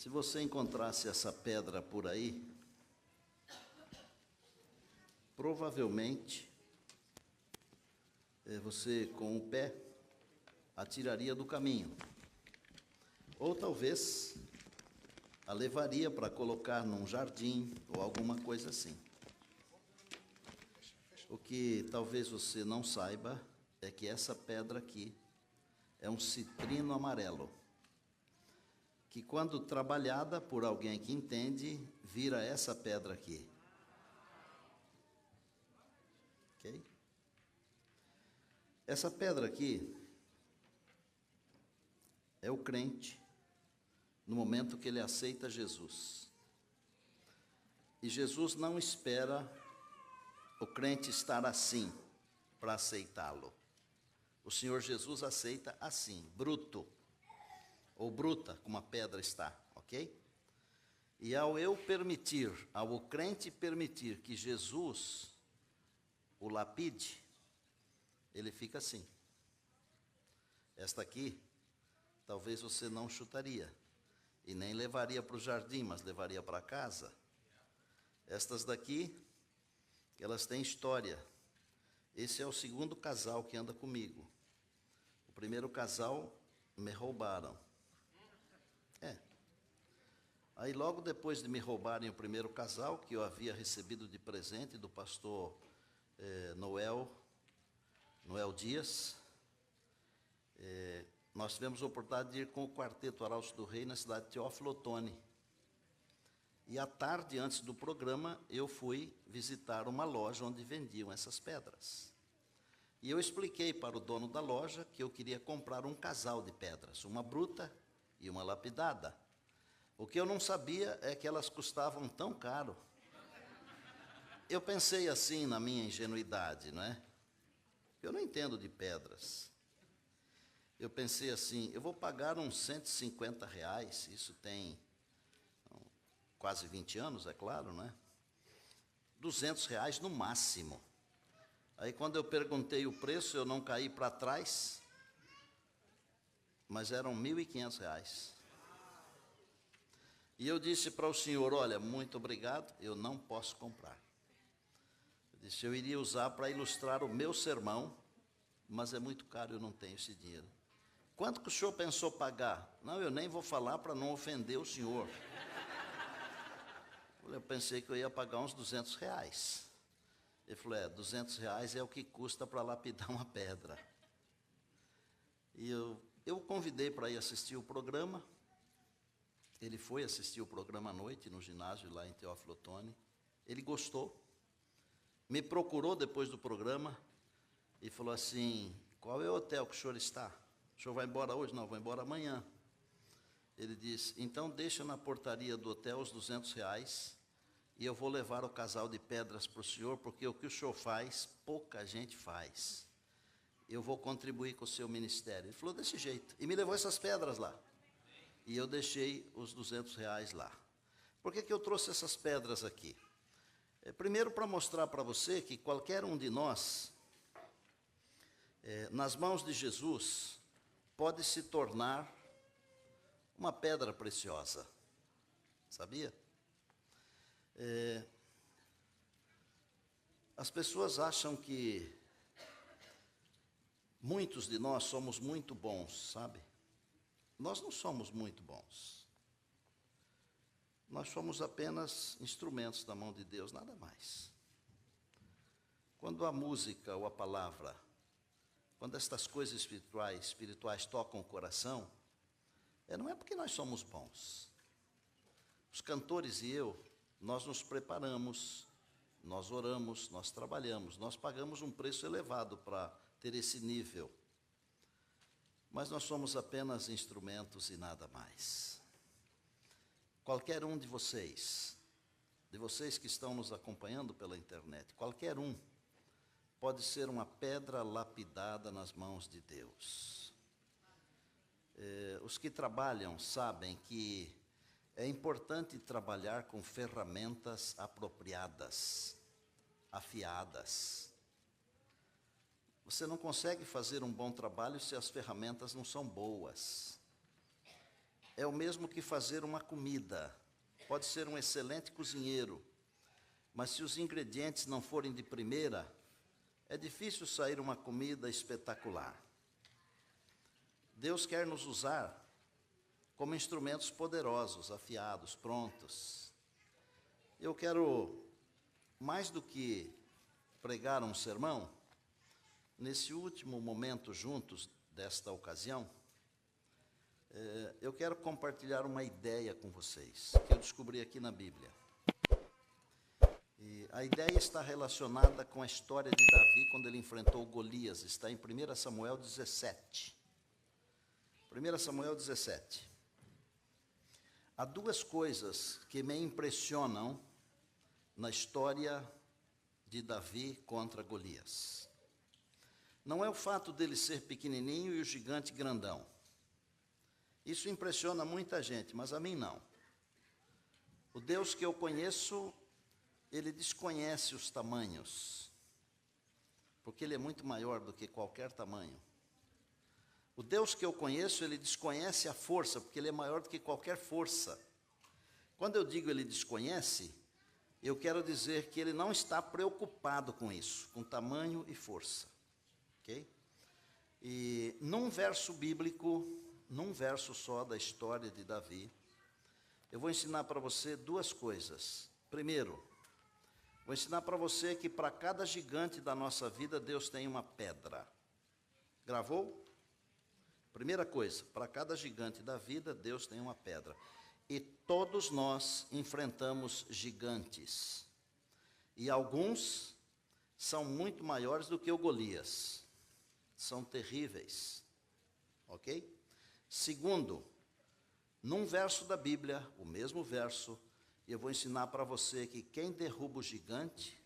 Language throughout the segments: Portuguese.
Se você encontrasse essa pedra por aí, provavelmente você, com o pé, atiraria do caminho. Ou talvez a levaria para colocar num jardim ou alguma coisa assim. O que talvez você não saiba é que essa pedra aqui é um citrino amarelo, que quando trabalhada por alguém que entende, vira essa pedra aqui. Ok? Essa pedra aqui é o crente no momento que ele aceita Jesus. E Jesus não espera o crente estar assim para aceitá-lo. O Senhor Jesus aceita assim, bruto, ou bruta, como a pedra está, ok? E ao o crente permitir que Jesus o lapide, ele fica assim. Esta aqui, talvez você não chutaria, e nem levaria para o jardim, mas levaria para casa. Estas daqui, elas têm história. Esse é o segundo casal que anda comigo. O primeiro casal me roubaram. Aí logo depois de me roubarem o primeiro casal, que eu havia recebido de presente do pastor Noel Dias, nós tivemos a oportunidade de ir com o quarteto Arautos do Rei na cidade de Teófilo Otoni. E à tarde, antes do programa, eu fui visitar uma loja onde vendiam essas pedras. E eu expliquei para o dono da loja que eu queria comprar um casal de pedras, uma bruta e uma lapidada. O que eu não sabia é que elas custavam tão caro. Eu pensei assim na minha ingenuidade, não é? Eu não entendo de pedras. Eu pensei assim, eu vou pagar uns R$150, isso tem quase 20 anos, é claro, não é? R$200 no máximo. Aí quando eu perguntei o preço, eu não caí para trás, mas eram R$1.500. E eu disse para o senhor, olha, muito obrigado, eu não posso comprar. Eu disse, eu iria usar para ilustrar o meu sermão, mas é muito caro, eu não tenho esse dinheiro. Quanto que o senhor pensou pagar? Não, eu nem vou falar para não ofender o senhor. Eu pensei que eu ia pagar uns R$200. Ele falou, R$200 é o que custa para lapidar uma pedra. E eu o convidei para ir assistir o programa. Ele foi assistir o programa à noite no ginásio lá em Teófilo Otoni. Ele gostou. Me procurou depois do programa e falou assim, qual é o hotel que o senhor está? O senhor vai embora hoje? Não, vou embora amanhã. Ele disse, então deixa na portaria do hotel os R$200 e eu vou levar o casal de pedras para o senhor, porque o que o senhor faz, pouca gente faz. Eu vou contribuir com o seu ministério. Ele falou desse jeito. E me levou essas pedras lá. E eu deixei os R$200 lá. Por que eu trouxe essas pedras aqui? Primeiro, para mostrar para você que qualquer um de nós, nas mãos de Jesus, pode se tornar uma pedra preciosa. Sabia? As pessoas acham que muitos de nós somos muito bons, sabe? Nós não somos muito bons. Nós somos apenas instrumentos da mão de Deus, nada mais. Quando a música ou a palavra, quando estas coisas espirituais tocam o coração, não é porque nós somos bons. Os cantores e eu, nós nos preparamos, nós oramos, nós trabalhamos, nós pagamos um preço elevado para ter esse nível. Mas nós somos apenas instrumentos e nada mais. Qualquer um de vocês que estão nos acompanhando pela internet, qualquer um pode ser uma pedra lapidada nas mãos de Deus. Os que trabalham sabem que é importante trabalhar com ferramentas apropriadas, afiadas. Você não consegue fazer um bom trabalho se as ferramentas não são boas. é o mesmo que fazer uma comida. Pode ser um excelente cozinheiro, mas se os ingredientes não forem de primeira, é difícil sair uma comida espetacular. Deus quer nos usar como instrumentos poderosos, afiados, prontos. Eu quero, mais do que pregar um sermão, nesse último momento juntos desta ocasião, eu quero compartilhar uma ideia com vocês, que eu descobri aqui na Bíblia. E a ideia está relacionada com a história de Davi, quando ele enfrentou Golias. Está em 1 Samuel 17. 1 Samuel 17. Há duas coisas que me impressionam na história de Davi contra Golias. Não é o fato dele ser pequenininho e o gigante grandão. Isso impressiona muita gente, mas a mim não. O Deus que eu conheço, ele desconhece os tamanhos, porque ele é muito maior do que qualquer tamanho. O Deus que eu conheço, ele desconhece a força, porque ele é maior do que qualquer força. Quando eu digo ele desconhece, eu quero dizer que ele não está preocupado com isso, com tamanho e força. Ok? E num verso bíblico, num verso só da história de Davi, eu vou ensinar para você duas coisas. Primeiro, vou ensinar para você que para cada gigante da nossa vida, Deus tem uma pedra. Gravou? Primeira coisa, para cada gigante da vida, Deus tem uma pedra. E todos nós enfrentamos gigantes. E alguns são muito maiores do que o Golias. São terríveis. Ok? Segundo, num verso da Bíblia, o mesmo verso, eu vou ensinar para você que quem derruba o gigante,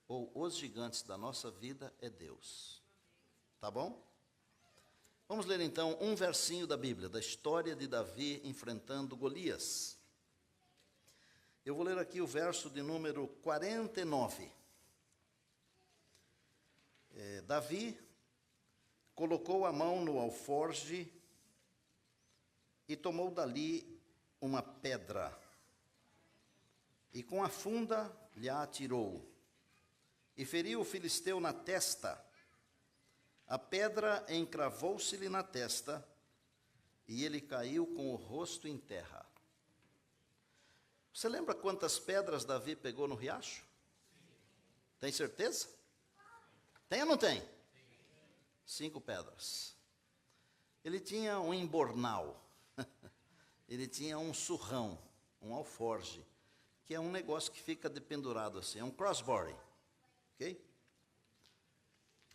ou os gigantes da nossa vida, é Deus. Tá bom? Vamos ler então um versinho da Bíblia, da história de Davi enfrentando Golias. Eu vou ler aqui o verso de número 49. Davi colocou a mão no alforje e tomou dali uma pedra, e com a funda lhe a atirou, e feriu o filisteu na testa. A pedra encravou-se-lhe na testa, e ele caiu com o rosto em terra. Você lembra quantas pedras Davi pegou no riacho? Tem certeza? Tem ou não tem? 5 pedras. Ele tinha um embornal, ele tinha um surrão, um alforje, que é um negócio que fica dependurado assim, é um crossbody, ok?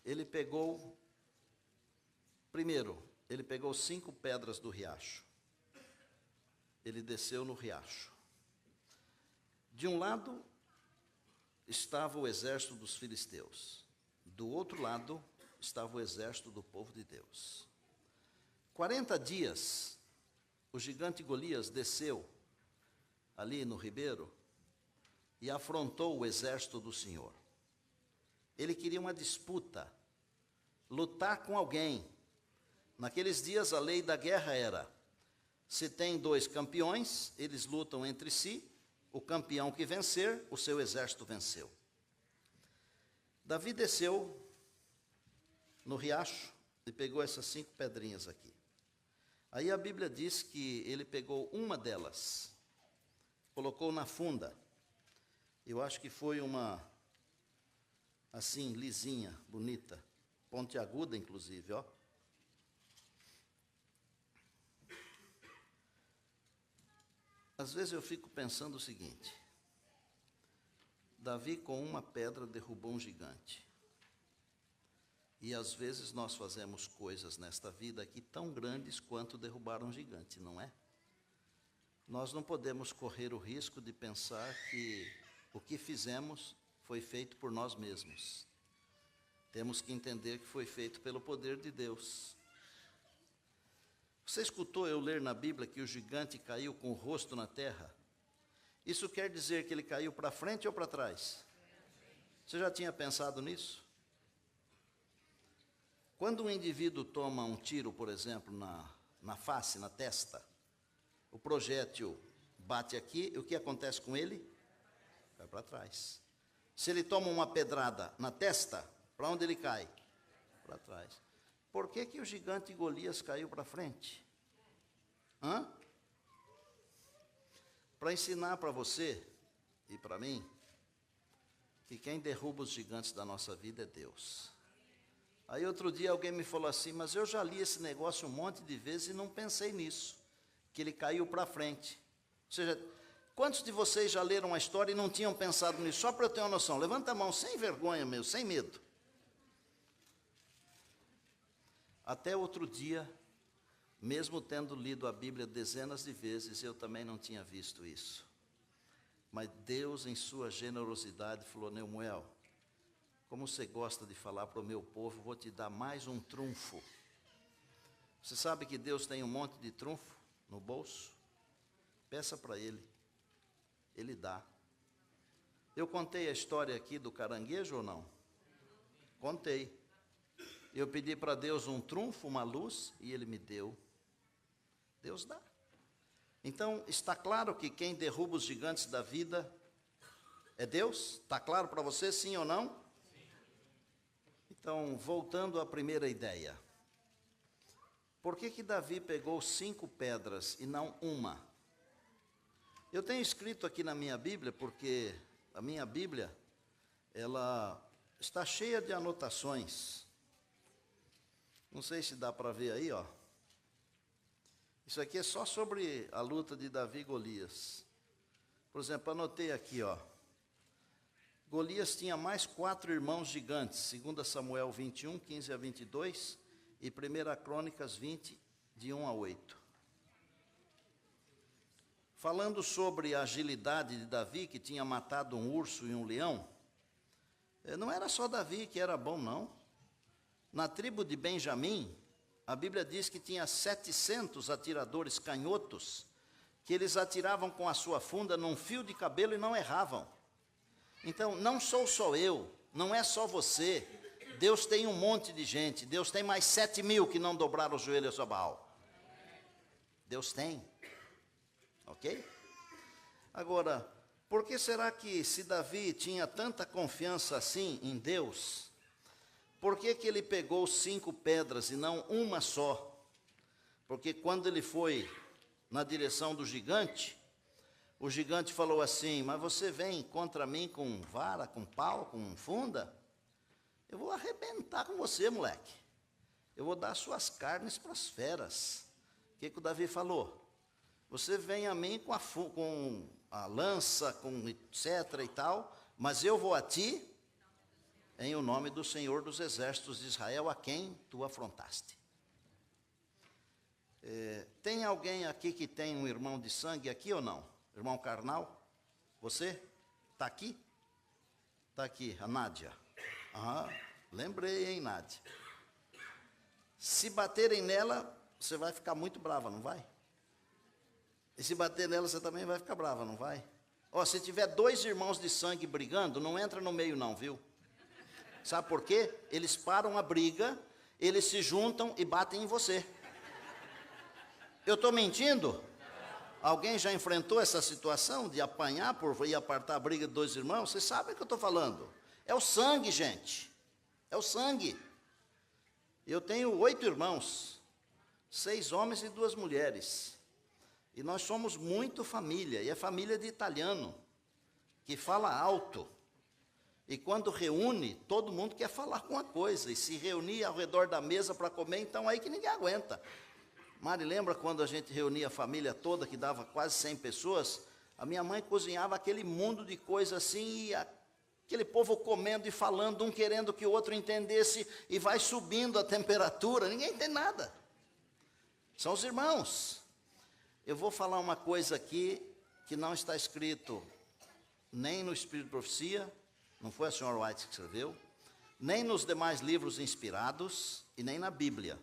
Ele pegou, primeiro, ele pegou 5 pedras do riacho, ele desceu no riacho. De um lado estava o exército dos filisteus, do outro lado estava o exército do povo de Deus. 40 dias, o gigante Golias desceu ali no ribeiro e afrontou o exército do Senhor. Ele queria uma disputa, lutar com alguém. Naqueles dias a lei da guerra era, se tem 2 campeões, eles lutam entre si, o campeão que vencer, o seu exército venceu. Davi desceu no riacho e pegou essas 5 pedrinhas aqui. Aí a Bíblia diz que ele pegou uma delas, colocou na funda. Eu acho que foi uma, assim, lisinha, bonita, pontiaguda inclusive, ó. Às vezes eu fico pensando o seguinte, Davi com uma pedra derrubou um gigante. E às vezes nós fazemos coisas nesta vida aqui tão grandes quanto derrubar um gigante, não é? Nós não podemos correr o risco de pensar que o que fizemos foi feito por nós mesmos. Temos que entender que foi feito pelo poder de Deus. Você escutou eu ler na Bíblia que o gigante caiu com o rosto na terra? Isso quer dizer que ele caiu para frente ou para trás? Você já tinha pensado nisso? Quando um indivíduo toma um tiro, por exemplo, na face, na testa, O projétil bate aqui, e o que acontece com ele? Vai para trás. Se ele toma uma pedrada na testa, para onde ele cai? Para trás. Por que que o gigante Golias caiu para frente? Para ensinar para você e para mim que quem derruba os gigantes da nossa vida é Deus. Aí outro dia alguém me falou assim, mas eu já li esse negócio um monte de vezes e não pensei nisso, que ele caiu para frente. Ou seja, quantos de vocês já leram a história e não tinham pensado nisso? Só para eu ter uma noção, levanta a mão, sem vergonha mesmo, sem medo. Até outro dia, mesmo tendo lido a Bíblia dezenas de vezes, eu também não tinha visto isso. Mas Deus, em sua generosidade, falou, Neumuel, como você gosta de falar para o meu povo, vou te dar mais um trunfo. Você sabe que Deus tem um monte de trunfo no bolso? Peça para Ele, Ele dá. Eu contei a história aqui do caranguejo ou não? Contei. Eu pedi para Deus um trunfo, uma luz, e Ele me deu. Deus dá. Então, está claro que quem derruba os gigantes da vida é Deus? Está claro para você, sim ou não? Sim. Então, voltando à primeira ideia. Por que que Davi pegou 5 pedras e não uma? Eu tenho escrito aqui na minha Bíblia, porque a minha Bíblia, ela está cheia de anotações. Não sei se dá para ver aí, ó. Isso aqui é só sobre a luta de Davi e Golias. Por exemplo, anotei aqui, ó. Golias tinha mais 4 irmãos gigantes, 2 Samuel 21, 15 a 22 e 1 Crônicas 20, de 1 a 8. Falando sobre a agilidade de Davi, que tinha matado um urso e um leão, não era só Davi que era bom, não. Na tribo de Benjamim, a Bíblia diz que tinha 700 atiradores canhotos, que eles atiravam com a sua funda num fio de cabelo e não erravam. Então, não sou só eu, não é só você. Deus tem um monte de gente. Deus tem mais 7.000 que não dobraram os joelhos a Baal. Deus tem. Ok? Agora, por que será que se Davi tinha tanta confiança assim em Deus, por que que ele pegou 5 pedras e não uma só? Porque quando ele foi na direção do gigante, o gigante falou assim, mas você vem contra mim com vara, com pau, com funda? Eu vou arrebentar com você, moleque. Eu vou dar suas carnes para as feras. O que que o Davi falou? Você vem a mim com a lança, com etc e tal, mas eu vou a ti em o nome do Senhor dos Exércitos de Israel, a quem tu afrontaste. Tem alguém aqui que tem um irmão de sangue aqui ou não? Irmão carnal? Você? Está aqui? Está aqui, a Nádia. Lembrei, hein, Nádia? Se baterem nela, você vai ficar muito brava, não vai? E se bater nela, você também vai ficar brava, não vai? Se tiver 2 irmãos de sangue brigando, não entra no meio não, viu? Sabe por quê? Eles param a briga, eles se juntam e batem em você. Eu estou mentindo? Alguém já enfrentou essa situação de apanhar por ir apartar a briga de 2 irmãos? Vocês sabem o que eu estou falando. É o sangue, gente. É o sangue. Eu tenho 8 irmãos, 6 homens e 2 mulheres. E nós somos muito família, e é família de italiano, que fala alto. E quando reúne, todo mundo quer falar com uma coisa, e se reunir ao redor da mesa para comer, então aí que ninguém aguenta. Mari, lembra quando a gente reunia a família toda, que dava quase 100 pessoas? A minha mãe cozinhava aquele mundo de coisa assim, e aquele povo comendo e falando, um querendo que o outro entendesse, e vai subindo a temperatura, ninguém entende nada. São os irmãos. Eu vou falar uma coisa aqui, que não está escrito nem no Espírito de Profecia, não foi a senhora White que escreveu, nem nos demais livros inspirados e nem na Bíblia,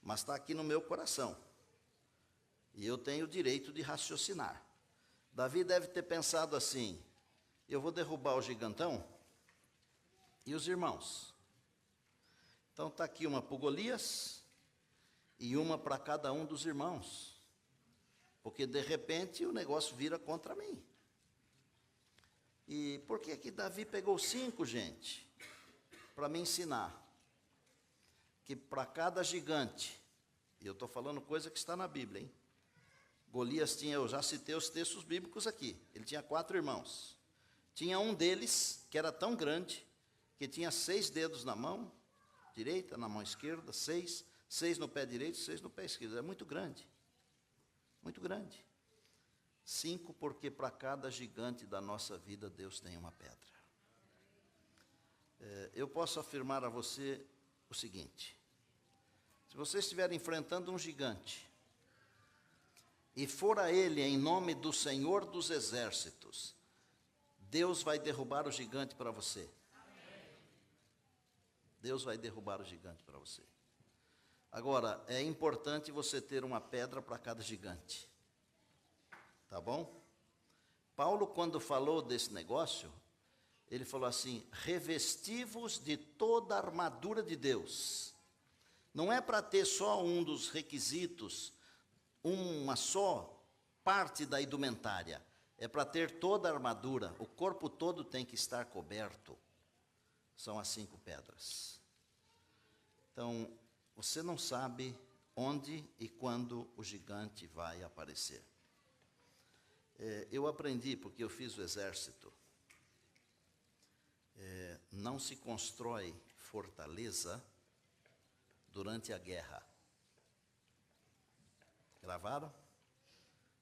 mas está aqui no meu coração. E eu tenho o direito de raciocinar. Davi deve ter pensado assim, eu vou derrubar o gigantão e os irmãos. Então está aqui uma para Golias e uma para cada um dos irmãos. porque de repente o negócio vira contra mim. E por que Davi pegou 5, gente? Para me ensinar que para cada gigante, e eu estou falando coisa que está na Bíblia, hein? Golias tinha, eu já citei os textos bíblicos aqui, ele tinha 4 irmãos. Tinha um deles que era tão grande, que tinha 6 dedos na mão direita, na mão esquerda, 6 no pé direito, 6 no pé esquerdo. É muito grande, muito grande. 5, porque para cada gigante da nossa vida, Deus tem uma pedra. Eu posso afirmar a você o seguinte: se você estiver enfrentando um gigante, e for a ele em nome do Senhor dos Exércitos, Deus vai derrubar o gigante para você. Deus vai derrubar o gigante para você. Agora, é importante você ter uma pedra para cada gigante. Tá bom? Paulo, quando falou desse negócio, ele falou assim: revesti-vos de toda a armadura de Deus. Não é para ter só um dos requisitos, uma só parte da indumentária. É para ter toda a armadura. O corpo todo tem que estar coberto. São as 5 pedras. Então, você não sabe onde e quando o gigante vai aparecer. Eu aprendi, porque eu fiz o exército. Não se constrói fortaleza durante a guerra. Gravaram?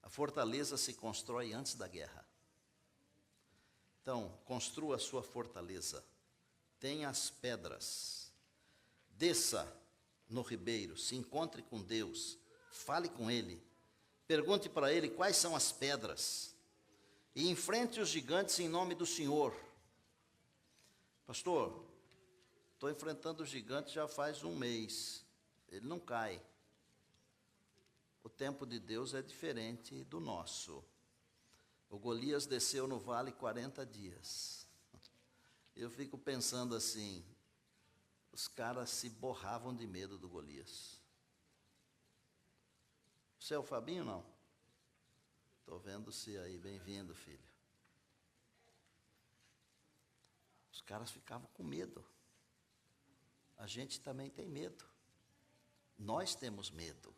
A fortaleza se constrói antes da guerra. Então, construa a sua fortaleza. Tenha as pedras. Desça no ribeiro, se encontre com Deus, fale com Ele. Pergunte para Ele quais são as pedras. E enfrente os gigantes em nome do Senhor. Pastor, estou enfrentando o gigante já faz 1 mês. Ele não cai. O tempo de Deus é diferente do nosso. O Golias desceu no vale 40 dias. Eu fico pensando assim, os caras se borravam de medo do Golias. Você é o Fabinho, não? Estou vendo você aí, bem-vindo, filho. Os caras ficavam com medo. A gente também tem medo. Nós temos medo.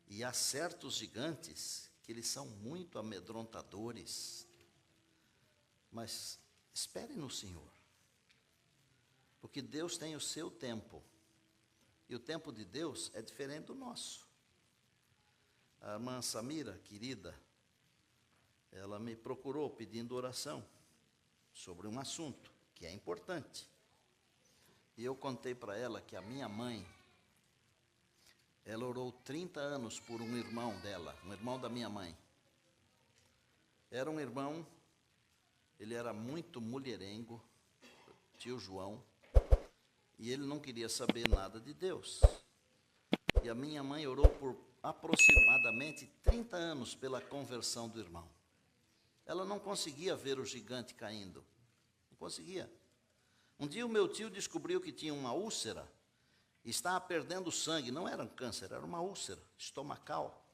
E há certos gigantes que eles são muito amedrontadores. Mas espere no Senhor. Porque Deus tem o seu tempo. E o tempo de Deus é diferente do nosso. A irmã Samira, querida, ela me procurou pedindo oração sobre um assunto que é importante. E eu contei para ela que a minha mãe, ela orou 30 anos por um irmão dela, um irmão da minha mãe. Era um irmão, ele era muito mulherengo, tio João, e ele não queria saber nada de Deus. E a minha mãe orou por aproximadamente 30 anos pela conversão do irmão. Ela não conseguia ver o gigante caindo. Não conseguia. Um dia o meu tio descobriu que tinha uma úlcera, e estava perdendo sangue. Não era um câncer, era uma úlcera estomacal.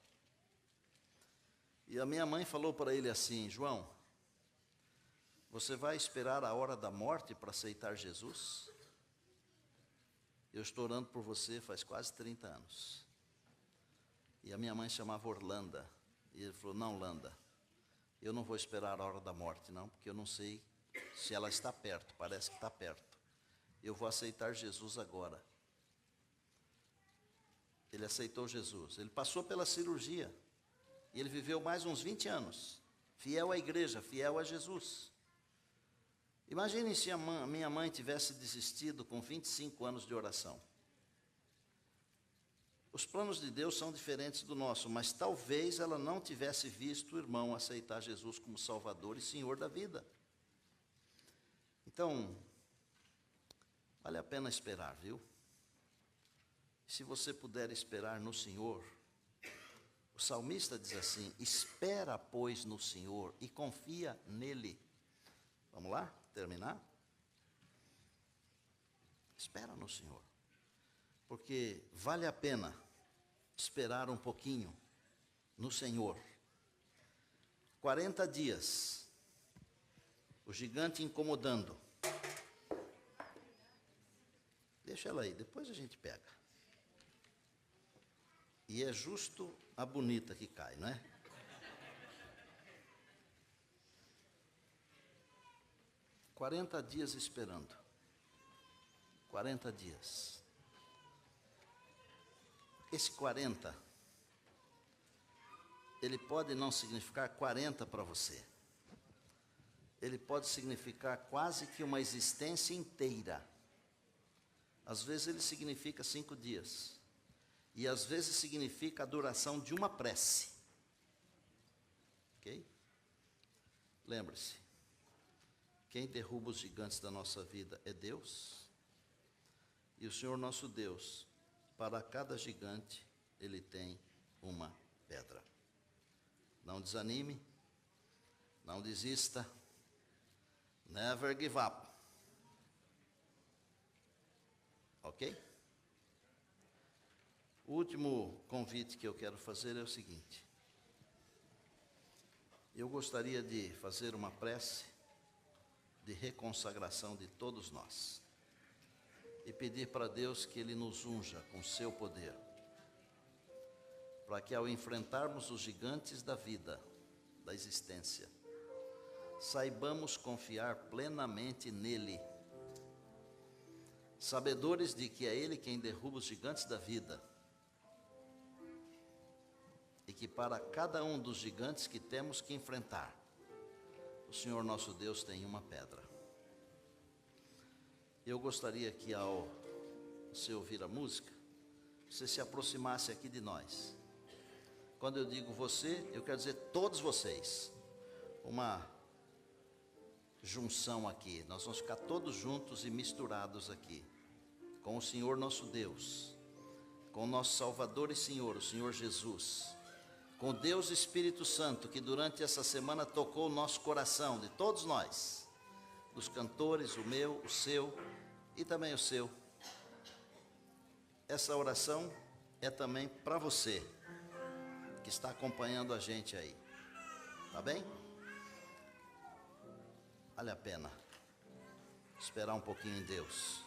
E a minha mãe falou para ele assim: João, você vai esperar a hora da morte para aceitar Jesus? Eu estou orando por você faz quase 30 anos. E a minha mãe chamava Orlando. E ele falou: não, Landa, eu não vou esperar a hora da morte, não, porque eu não sei se ela está perto, parece que está perto. Eu vou aceitar Jesus agora. Ele aceitou Jesus. Ele passou pela cirurgia. E ele viveu mais uns 20 anos. Fiel à igreja, fiel a Jesus. Imagine se a minha mãe tivesse desistido com 25 anos de oração. Os planos de Deus são diferentes do nosso, mas talvez ela não tivesse visto o irmão aceitar Jesus como Salvador e Senhor da vida. Então, vale a pena esperar, viu? Se você puder esperar no Senhor, o salmista diz assim: espera, pois, no Senhor e confia nele. Vamos lá? Terminar? Espera no Senhor. Porque vale a pena esperar um pouquinho. no Senhor. 40 dias, o gigante incomodando. Deixa ela aí, depois a gente pega. E é justo a bonita que cai, não é? Quarenta dias esperando. 40 dias. Esse 40, ele pode não significar 40 para você. Ele pode significar quase que uma existência inteira. Às vezes ele significa 5 dias. E às vezes significa a duração de uma prece. Ok? Lembre-se, quem derruba os gigantes da nossa vida é Deus. E o Senhor nosso Deus, para cada gigante, Ele tem uma pedra. Não desanime, não desista, never give up. Ok? O último convite que eu quero fazer é o seguinte. Eu gostaria de fazer uma prece de reconsagração de todos nós e pedir para Deus que Ele nos unja com seu poder, para que ao enfrentarmos os gigantes da vida, da existência, saibamos confiar plenamente nele, sabedores de que é Ele quem derruba os gigantes da vida, e que para cada um dos gigantes que temos que enfrentar, o Senhor nosso Deus tem uma pedra. Eu gostaria que ao você ouvir a música, você se aproximasse aqui de nós. Quando eu digo você, eu quero dizer todos vocês. Uma junção aqui, nós vamos ficar todos juntos e misturados aqui, com o Senhor nosso Deus, com o nosso Salvador e Senhor, o Senhor Jesus, com Deus Espírito Santo, que durante essa semana tocou o nosso coração, de todos nós, dos cantores, o meu, o seu e também o seu. Essa oração é também para você, que está acompanhando a gente aí, tá bem? Vale a pena esperar um pouquinho em Deus.